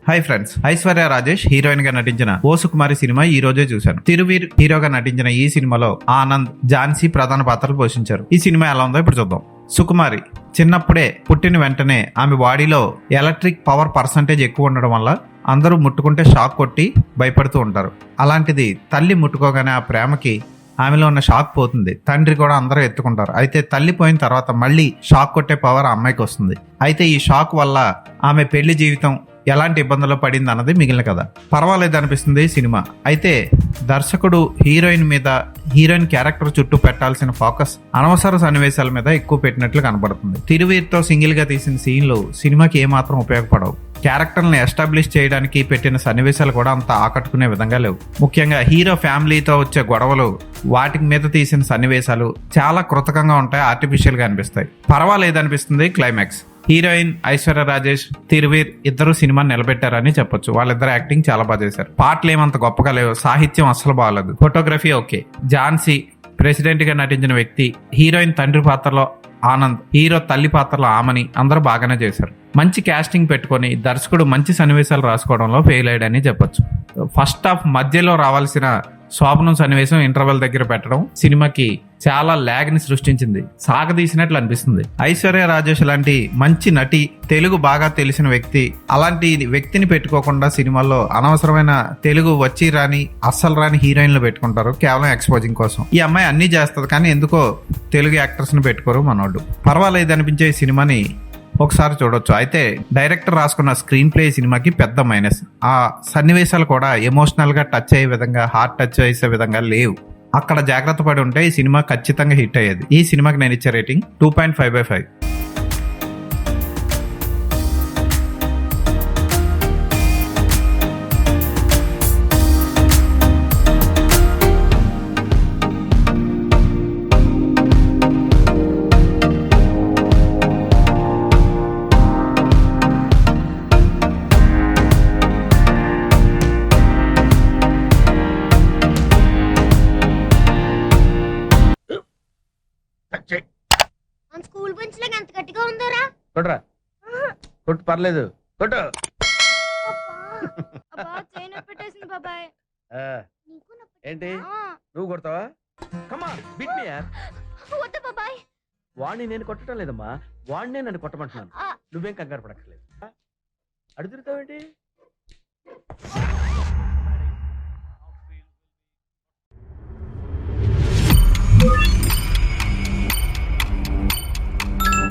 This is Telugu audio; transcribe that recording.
Hi friends, Aishwarya Rajesh heroine గా నటించిన ఓ సుకుమారి సినిమా ఈ రోజే చూశాను. తిరువీర్ హీరోగా నటించిన ఈ సినిమాలో ఆనంద్, ఝాన్సీ ప్రధాన పాత్రలు పోషించారు. ఈ సినిమా ఎలా ఉందో ఇప్పుడు చూద్దాం. సుకుమారి చిన్నప్పుడే పుట్టిన వెంటనే ఆమె బాడీలో ఎలక్ట్రిక్ పవర్ పర్సంటేజ్ ఎక్కువ ఉండడం వల్ల అందరూ ముట్టుకుంటే షాక్ కొట్టి భయపడుతూ ఉంటారు. అలాంటిది తల్లి ముట్టుకోగానే ఆ ప్రేమకి ఆమెలో ఉన్న షాక్ పోతుంది. తండ్రి కూడా అందరూ ఎత్తుకుంటారు. అయితే తల్లి పోయిన తర్వాత మళ్ళీ షాక్ కొట్టే పవర్ ఆ అమ్మాయికి వస్తుంది. అయితే ఈ షాక్ వల్ల ఆమె పెళ్లి జీవితం ఎలాంటి ఇబ్బందుల్లో పడింది అన్నది మిగిలిన కథ. పర్వాలేదు అనిపిస్తుంది సినిమా. అయితే దర్శకుడు హీరోయిన్ మీద, హీరోయిన్ క్యారెక్టర్ చుట్టూ పెట్టాల్సిన ఫోకస్ అనవసర సన్నివేశాల మీద ఎక్కువ పెట్టినట్లు కనబడుతుంది. తిరువీర్తో సింగిల్ గా తీసిన సీన్లు సినిమాకి ఏమాత్రం ఉపయోగపడవు. క్యారెక్టర్ని ఎస్టాబ్లిష్ చేయడానికి పెట్టిన సన్నివేశాలు కూడా అంత ఆకట్టుకునే విధంగా లేవు. ముఖ్యంగా హీరో ఫ్యామిలీతో వచ్చే గొడవలు, వాటి మీద తీసిన సన్నివేశాలు చాలా కృతకంగా ఉంటాయి, ఆర్టిఫిషియల్ గా అనిపిస్తాయి. పర్వాలేదు అనిపిస్తుంది క్లైమాక్స్. హీరోయిన్ ఐశ్వర్య రాజేష్, తిరువీర్ ఇద్దరు సినిమాని నిలబెట్టారని చెప్పొచ్చు. వాళ్ళిద్దరు యాక్టింగ్ చాలా బాగా చేశారు. పాటలు ఏమంత గొప్పగా లేవు, సాహిత్యం అస్సలు బాగాలేదు, ఫోటోగ్రఫీ ఓకే. ఝాన్సీ ప్రెసిడెంట్ గా నటించిన వ్యక్తి, హీరోయిన్ తండ్రి పాత్రలో ఆనంద్, హీరో తల్లి పాత్రలో ఆమని అందరూ బాగానే చేశారు. మంచి క్యాస్టింగ్ పెట్టుకొని దర్శకుడు మంచి సన్నివేశాలు రాసుకోవడంలో ఫెయిల్ అయ్యాడని చెప్పొచ్చు. ఫస్ట్ హాఫ్ మధ్యలో రావాల్సిన శోభనం సన్నివేశం ఇంటర్వెల్ దగ్గర పెట్టడం సినిమాకి చాలా ల్యాగ్ ని సృష్టించింది. సాగదీసినట్లు అనిపిస్తుంది. ఐశ్వర్య రాజేష్ లాంటి మంచి నటి, తెలుగు బాగా తెలిసిన వ్యక్తి, అలాంటి వ్యక్తిని పెట్టుకోకుండా సినిమాల్లో అనవసరమైన తెలుగు వచ్చి రాని, అస్సలు రాని హీరోయిన్లు పెట్టుకుంటారు కేవలం ఎక్స్పోజింగ్ కోసం. ఈ అమ్మాయి అన్ని చేస్తుంది కానీ ఎందుకో తెలుగు యాక్టర్స్ ని పెట్టుకోరు మనోళ్ళు. పర్వాలేదు అనిపించే ఈ సినిమాని ఒకసారి చూడొచ్చు. అయితే డైరెక్టర్ రాసుకున్న స్క్రీన్ ప్లే సినిమాకి పెద్ద మైనస్. ఆ సన్నివేశాలు కూడా ఎమోషనల్ గా టచ్ అయ్యే విధంగా, హార్ట్ టచ్ చేసే విధంగా లేవు. అక్కడ జాగ్రత్త పడి ఉంటే ఈ సినిమా ఖచ్చితంగా హిట్ అయ్యేది. ఈ సినిమాకి నేను ఇచ్చే రేటింగ్ 2.5/5. మన స్కూల్ బెంచ్ లాగా ఎంత గట్టిగా ఉందోరా. కొట్రా, కొట్టు, పర్లేదు, కొట్టు. అబ్బా చైన్ పెట్టేసింది బాబాయ్. ఆ, నీకు నొప్పి. ఏంటి ఆ, నువ్వు కొడతావా? కమా బిట్ మీ యార్. వద్దు బాబాయ్. వాడిని నేను కొట్టడం లేదమ్మా, వాడినే నన్ను కొట్టమంటున్నాను. ఆ. నువ్వేం కంగారు పడక్కర్లేదు. అడుగుతావేంటి?